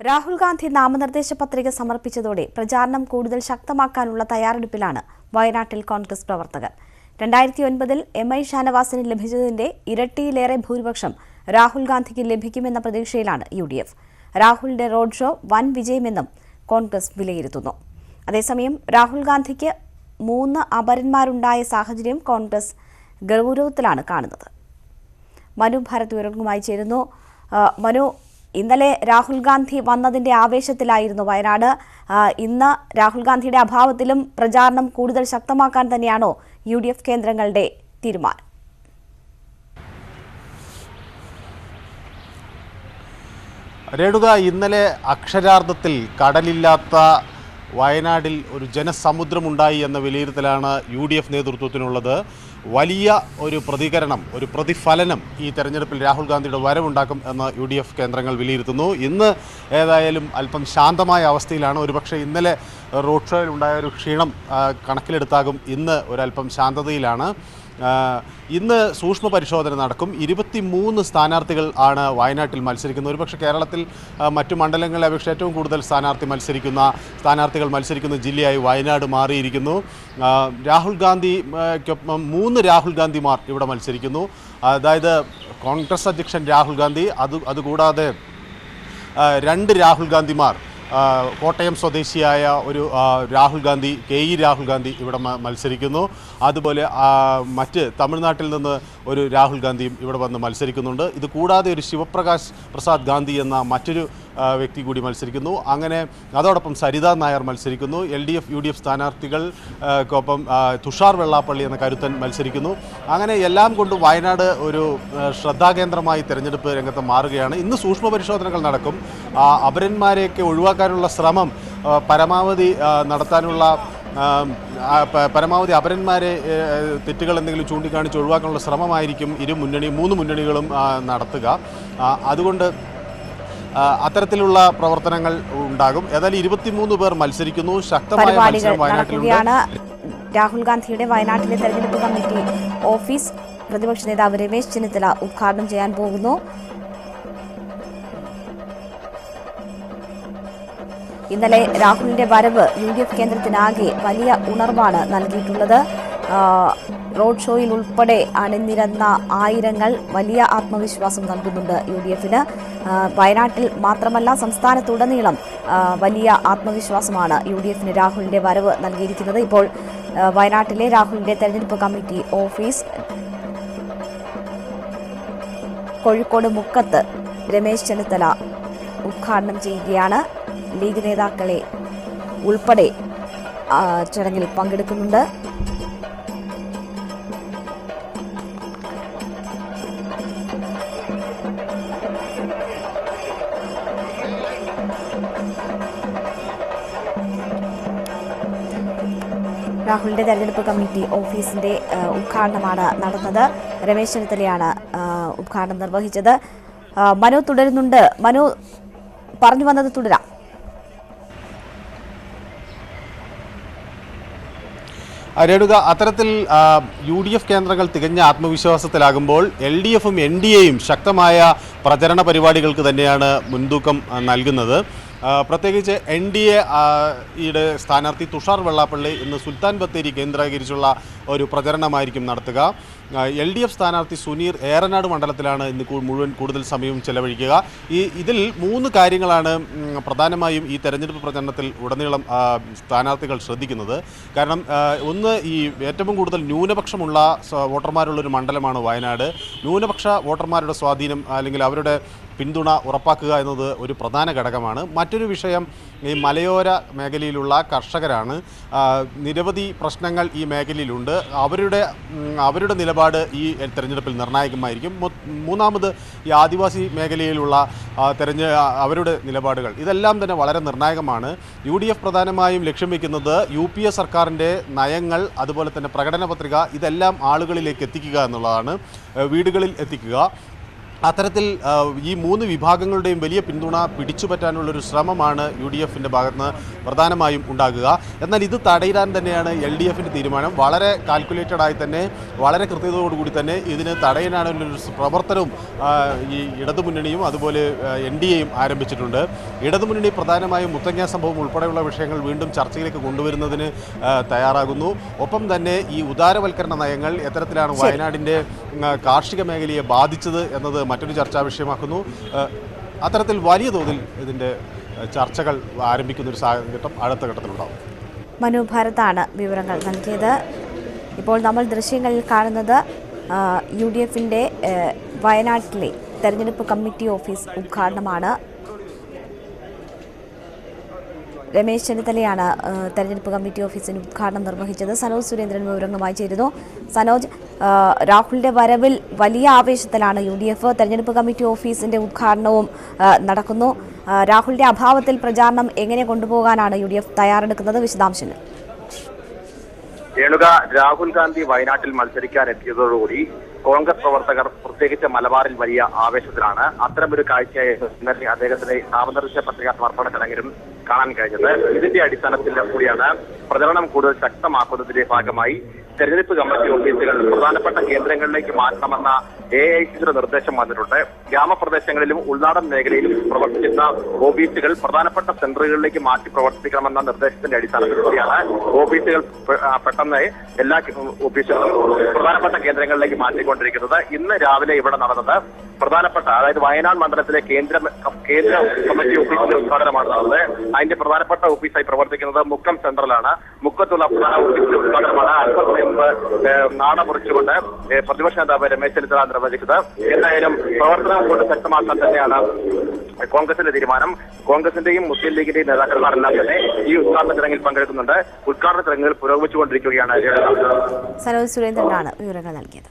രാഹുൽ ഗാന്ധി നാമനിർദ്ദേശ പത്രിക സമർപ്പിച്ചതോടെ പ്രചാരണം കൂടുതൽ ശക്തമാക്കാനുള്ള തയ്യാറെടുപ്പിലാണ് വയനാട്ടിൽ കോൺഗ്രസ് പ്രവർത്തകർ. 2009-ൽ എം.ഐ. ഷാനവാസിന് ലഭിച്ചതിന്റെ ഇരട്ടിയിലേറെ ഭൂരിപക്ഷം രാഹുൽ ഗാന്ധിക്ക് ലഭിക്കുമെന്ന പ്രതീക്ഷയിലാണ് UDF. രാഹുലിന്റെ റോഡ് ഷോ വൻ വിജയമെന്നും കോൺഗ്രസ് വിലയിരുത്തുന്നു. അതേസമയം രാഹുൽ ഗാന്ധിക്ക് 3 അപരന്മാരുണ്ടായ സാഹചര്യം കോൺഗ്രസ് ഗൗരവത്തിലാണ് കാണുന്നത്. മനു ഭാരത് വിവരങ്ങളുമായി ചേരുന്നു. മനു, ഇന്നലെ രാഹുൽ ഗാന്ധി വന്നതിന്റെ ആവേശത്തിലായിരുന്നു വയനാട്. ഇന്ന് രാഹുൽ ഗാന്ധിയുടെ അഭാവത്തിലും പ്രചാരണം കൂടുതൽ ശക്തമാക്കാൻ തന്നെയാണോ UDF കേന്ദ്രങ്ങളുടെ തീരുമാനം? രേണുക, ഇന്നലെ അക്ഷരാർത്ഥത്തിൽ കടലില്ലാത്ത വയനാടിൽ ഒരു ജനസമുദ്രമുണ്ടായി എന്ന വിലയിരുത്തലാണ് UDF നേതൃത്വത്തിനുള്ളത്. വലിയ ഒരു പ്രതികരണം, ഒരു പ്രതിഫലനം ഈ തെരഞ്ഞെടുപ്പിൽ രാഹുൽ ഗാന്ധിയുടെ വരവുണ്ടാക്കും എന്ന് UDF കേന്ദ്രങ്ങൾ വിലയിരുത്തുന്നു. ഇന്ന് ഏതായാലും അല്പം ശാന്തമായ അവസ്ഥയിലാണ്. ഒരുപക്ഷെ ഇന്നലെ റോഡ് ഷോയിൽ ഉണ്ടായ ഒരു ക്ഷീണം കണക്കിലെടുത്താകും ഇന്ന് ഒരല്പം ശാന്തതയിലാണ്. ഇന്ന് സൂക്ഷ്മ പരിശോധന നടക്കും. 23 സ്ഥാനാർത്ഥികൾ ആണ് വയനാട്ടിൽ മത്സരിക്കുന്നത്. ഒരുപക്ഷെ കേരളത്തിൽ മറ്റു മണ്ഡലങ്ങളെ അപേക്ഷിച്ച് ഏറ്റവും കൂടുതൽ സ്ഥാനാർത്ഥികൾ മത്സരിക്കുന്ന ജില്ലയായി വയനാട് മാറിയിരിക്കുന്നു. രാഹുൽ ഗാന്ധിക്കൊപ്പം 3 രാഹുൽ ഗാന്ധിമാർ ഇവിടെ മത്സരിക്കുന്നു. അതായത് കോൺഗ്രസ് അധ്യക്ഷൻ രാഹുൽ ഗാന്ധി, അതുകൂടാതെ 2 രാഹുൽ ഗാന്ധിമാർ, കോട്ടയം സ്വദേശിയായ ഒരു രാഹുൽ ഗാന്ധി, KE രാഹുൽ ഗാന്ധി ഇവിടെ മത്സരിക്കുന്നു. അതുപോലെ മറ്റ് തമിഴ്നാട്ടിൽ നിന്ന് ഒരു രാഹുൽ ഗാന്ധിയും ഇവിടെ വന്ന് മത്സരിക്കുന്നുണ്ട്. ഇത് കൂടാതെ ഒരു ശിവപ്രകാശ് പ്രസാദ് ഗാന്ധി എന്ന മറ്റൊരു വ്യക്തി കൂടി മത്സരിക്കുന്നു. അങ്ങനെ അതോടൊപ്പം സരിത നായർ മത്സരിക്കുന്നു. LDF UDF സ്ഥാനാർത്ഥികൾക്കൊപ്പം തുഷാർ വെള്ളാപ്പള്ളി എന്ന കരുത്തൻ മത്സരിക്കുന്നു. അങ്ങനെ എല്ലാം കൊണ്ടും വയനാട് ഒരു ശ്രദ്ധാകേന്ദ്രമായി തെരഞ്ഞെടുപ്പ് രംഗത്ത് മാറുകയാണ്. ഇന്ന് സൂക്ഷ്മ പരിശോധനകൾ നടക്കും. അപരന്മാരെയൊക്കെ ഒഴിവാക്കാനുള്ള ശ്രമം പരമാവധി നടത്താനുള്ള പരമാവധി അപരന്മാരെ തെറ്റുകൾ എന്തെങ്കിലും ചൂണ്ടിക്കാണിച്ച് ഒഴിവാക്കാനുള്ള ശ്രമമായിരിക്കും 3 മുന്നണികളും നടത്തുക. അതുകൊണ്ട് അത്തരത്തിലുള്ള ഓഫീസ് ഉണ്ടാകും. ഏതായാലും 23 പേർ മത്സരിക്കുന്നു. ശക്തമായ മത്സരം വയനാട്ടിലുണ്ട്. രാഹുൽ ഗാന്ധിയുടെ വയനാട്ടിലെ തെരഞ്ഞെടുപ്പ് കമ്മിറ്റി ഓഫീസ് പ്രതിപക്ഷ നേതാവ് രമേശ് ചെന്നിത്തല ഉദ്ഘാടനം ചെയ്യാൻ പോകുന്നു. ഇന്നലെ രാഹുലിന്റെ വരവ് UDF കേന്ദ്രത്തിനാകെ വലിയ ഉണർവാണ് നൽകിയിട്ടുള്ളത്. റോഡ് ഷോയിൽ ഉൾപ്പെടെ അണിനിരന്ന ആയിരങ്ങൾ വലിയ ആത്മവിശ്വാസം നൽകുന്നുണ്ട് UDFന്. വയനാട്ടിൽ മാത്രമല്ല സംസ്ഥാനത്തുടനീളം വലിയ ആത്മവിശ്വാസമാണ് UDFന് രാഹുലിന്റെ വരവ് നൽകിയിരിക്കുന്നത്. ഇപ്പോൾ വയനാട്ടിലെ രാഹുലിന്റെ തെരഞ്ഞെടുപ്പ് കമ്മിറ്റി ഓഫീസ് കോഴിക്കോട് മുക്കത്ത് രമേശ് ചെന്നിത്തല ഉദ്ഘാടനം ചെയ്യുകയാണ്. ലീഗ് നേതാക്കളെ ഉൾപ്പെടെ ചടങ്ങിൽ പങ്കെടുക്കുന്നുണ്ട്. രാഹുലിന്റെ തെരഞ്ഞെടുപ്പ് കമ്മിറ്റി ഓഫീസിന്റെ ഉദ്ഘാടനമാണ് നടന്നത്. രമേശ് ചെന്നിത്തലയാണ് ഉദ്ഘാടനം നിർവഹിച്ചത്. മനു തുടരുന്നുണ്ട്. മനു, പറഞ്ഞു വന്നത് തുടരാം. രേണുക, അത്തരത്തിൽ UDF കേന്ദ്രങ്ങൾ തികഞ്ഞ ആത്മവിശ്വാസത്തിലാകുമ്പോൾ LDFും NDAയും ശക്തമായ പ്രചരണ പരിപാടികൾക്ക് തന്നെയാണ് മുൻതൂക്കം നൽകുന്നത്. പ്രത്യേകിച്ച് NDAയുടെ സ്ഥാനാർത്ഥി തുഷാർ വെള്ളാപ്പള്ളി ഇന്ന് സുൽത്താൻ ബത്തേരി കേന്ദ്രീകരിച്ചുള്ള ഒരു പ്രചരണമായിരിക്കും നടത്തുക. LDF സ്ഥാനാർത്ഥി സുനീർ ഏറനാട് മണ്ഡലത്തിലാണ് ഇന്ന് കൂടുതൽ സമയം ചെലവഴിക്കുക. ഇതിൽ 3 കാര്യങ്ങളാണ് പ്രധാനമായും ഈ തെരഞ്ഞെടുപ്പ് പ്രചരണത്തിൽ ഉടനീളം സ്ഥാനാർത്ഥികൾ ശ്രദ്ധിക്കുന്നത്. കാരണം ഒന്ന്, ഈ ഏറ്റവും കൂടുതൽ ന്യൂനപക്ഷമുള്ള വോട്ടർമാരുള്ളൊരു മണ്ഡലമാണ് വയനാട്. ന്യൂനപക്ഷ വോട്ടർമാരുടെ സ്വാധീനം അല്ലെങ്കിൽ അവരുടെ പിന്തുണ ഉറപ്പാക്കുക എന്നത് ഒരു പ്രധാന ഘടകമാണ്. മറ്റൊരു വിഷയം ഈ മലയോര മേഖലയിലുള്ള കർഷകരാണ്. നിരവധി പ്രശ്നങ്ങൾ ഈ മേഖലയിലുണ്ട്. അവരുടെ നിലപാട് ഈ തെരഞ്ഞെടുപ്പിൽ നിർണായകമായിരിക്കും. മൂന്നാമത് ഈ ആദിവാസി മേഖലയിലുള്ള അവരുടെ നിലപാടുകൾ, ഇതെല്ലാം തന്നെ വളരെ നിർണായകമാണ്. UDF പ്രധാനമായും ലക്ഷ്യം വയ്ക്കുന്നത് UPA സർക്കാരിൻ്റെ നയങ്ങൾ, അതുപോലെ തന്നെ പ്രകടന പത്രിക, ഇതെല്ലാം ആളുകളിലേക്ക് എത്തിക്കുക എന്നുള്ളതാണ്, വീടുകളിൽ എത്തിക്കുക. അത്തരത്തിൽ ഈ മൂന്ന് വിഭാഗങ്ങളുടെയും വലിയ പിന്തുണ പിടിച്ചുപറ്റാനുള്ളൊരു ശ്രമമാണ് UDFിൻ്റെ ഭാഗത്തുനിന്ന് പ്രധാനമായും ഉണ്ടാകുക. എന്നാൽ ഇത് തടയിടാൻ തന്നെയാണ് LDFിൻ്റെ തീരുമാനം. വളരെ കാൽക്കുലേറ്റഡായി തന്നെ വളരെ കൃത്യതയോടുകൂടി തന്നെ ഇതിന് തടയാനുള്ളൊരു പ്രവർത്തനവും ഈ ഇടതുമുന്നണിയും അതുപോലെ NDAയും ആരംഭിച്ചിട്ടുണ്ട്. ഇടതുമുന്നണി പ്രധാനമായും മുത്തങ്ങ സംഭവം ഉൾപ്പെടെയുള്ള വിഷയങ്ങൾ വീണ്ടും ചർച്ചയിലേക്ക് കൊണ്ടുവരുന്നതിന് തയ്യാറാകുന്നു. ഒപ്പം തന്നെ ഈ ഉദാരവൽക്കരണ നയങ്ങൾ എത്തരത്തിലാണ് വയനാടിൻ്റെ കാർഷിക മേഖലയെ ബാധിച്ചത് എന്നത് മറ്റൊരു ചർച്ചാ വിഷയമാക്കുന്നു. അത്തരത്തിൽ വലിയ തോതിൽ ഇതിൻ്റെ ചർച്ചകൾ ആരംഭിക്കുന്ന ഒരു സാഹചര്യം അടുത്ത ഘട്ടത്തിലുണ്ടാകും. മനു ഭാരതാണ് വിവരങ്ങൾ നൽകിയത്. ഇപ്പോൾ നമ്മൾ ദൃശ്യങ്ങളിൽ കാണുന്നത് UDFിൻ്റെ വയനാട്ടിലെ തെരഞ്ഞെടുപ്പ് കമ്മിറ്റി ഓഫീസ് ഉദ്ഘാടനമാണ്. രമേശ് ചെന്നിത്തലയാണ് തെരഞ്ഞെടുപ്പ് കമ്മിറ്റി ഓഫീസിന് ഉദ്ഘാടനം നിർവഹിച്ചത്. സനോജ് സുരേന്ദ്രൻ വിവരങ്ങളുമായി ചേരുന്നു. സനോജ്, രാഹുലിന്റെ വരവിൽ വലിയ ആവേശത്തിലാണ് UDF. തെരഞ്ഞെടുപ്പ് കമ്മിറ്റി ഓഫീസിന്റെ ഉദ്ഘാടനവും നടക്കുന്നു. രാഹുലിന്റെ അഭാവത്തിൽ പ്രചാരണം എങ്ങനെ കൊണ്ടുപോകാനാണ് UDF തയ്യാറെടുക്കുന്നത്? വിശദാംശങ്ങൾ. രേണുക, രാഹുൽ ഗാന്ധി വയനാട്ടിൽ മത്സരിക്കാൻ എത്തിയതോടുകൂടി കോൺഗ്രസ് പ്രവർത്തകർ പ്രത്യേകിച്ച് മലബാറിൽ വലിയ ആവേശത്തിലാണ്. അത്തരമൊരു കാഴ്ചയായിരുന്നു ഇന്നലെ അദ്ദേഹത്തിന്റെ നാമനിർദ്ദേശ പത്രിക സമർപ്പണ ചടങ്ങിലും കാണാൻ കഴിഞ്ഞത്. ഇതിന്റെ അടിസ്ഥാനത്തിൽ കൂടിയാണ് പ്രചരണം കൂടുതൽ ശക്തമാക്കുന്നതിന്റെ ഭാഗമായി തെരഞ്ഞെടുപ്പ് കമ്മിറ്റി ഓഫീസുകൾ പ്രധാനപ്പെട്ട കേന്ദ്രങ്ങളിലേക്ക് മാറ്റണമെന്ന AICയുടെ നിർദ്ദേശം വന്നിട്ടുണ്ട്. ഗ്രാമപ്രദേശങ്ങളിലും ഉൾനാടൻ മേഖലയിലും പ്രവർത്തിക്കുന്ന ഓഫീസുകൾ പ്രധാനപ്പെട്ട സെന്ററുകളിലേക്ക് മാറ്റി പ്രവർത്തിക്കണമെന്ന നിർദ്ദേശത്തിന്റെ അടിസ്ഥാനത്തിൽ കൂടിയാണ് ഓഫീസുകൾ പെട്ടെന്ന് എല്ലാ ഓഫീസുകളും പ്രധാനപ്പെട്ട കേന്ദ്രങ്ങളിലേക്ക് മാറ്റിക്കൊണ്ടിരിക്കുന്നത്. ഇന്ന് രാവിലെ ഇവിടെ നടന്നത് പ്രധാനപ്പെട്ട, അതായത് വയനാട് മണ്ഡലത്തിലെ കേന്ദ്ര കമ്മിറ്റി ഓഫീസിന്റെ ഉദ്ഘാടനമാണ് നടന്നത്. അതിന്റെ പ്രധാനപ്പെട്ട ഓഫീസായി പ്രവർത്തിക്കുന്നത് മുക്കം സെന്ററിലാണ്. മുക്കത്തുള്ള പ്രധാന ഓഫീസിന്റെ ഉദ്ഘാടനമാണ് അല്പസമയം മുമ്പ് നാട മുറിച്ചുകൊണ്ട് പ്രതിപക്ഷ നേതാവ് രമേശ് ചെന്നിത്തല നിർവഹിച്ചത്. എന്തായാലും പ്രവർത്തനം കൊണ്ട് ശക്തമാക്കാൻ തന്നെയാണ് കോൺഗ്രസിന്റെ തീരുമാനം. കോൺഗ്രസിന്റെയും മുസ്ലിം ലീഗിന്റെയും നേതാക്കന്മാരെല്ലാം തന്നെ ഈ ഉദ്ഘാടന ചടങ്ങിൽ പങ്കെടുക്കുന്നുണ്ട്. ഉദ്ഘാടന ചടങ്ങുകൾ പുരോഗമിച്ചുകൊണ്ടിരിക്കുകയാണ്. സനോജ് സുരേന്ദ്രനാണ് വിവരങ്ങൾ നൽകിയത്.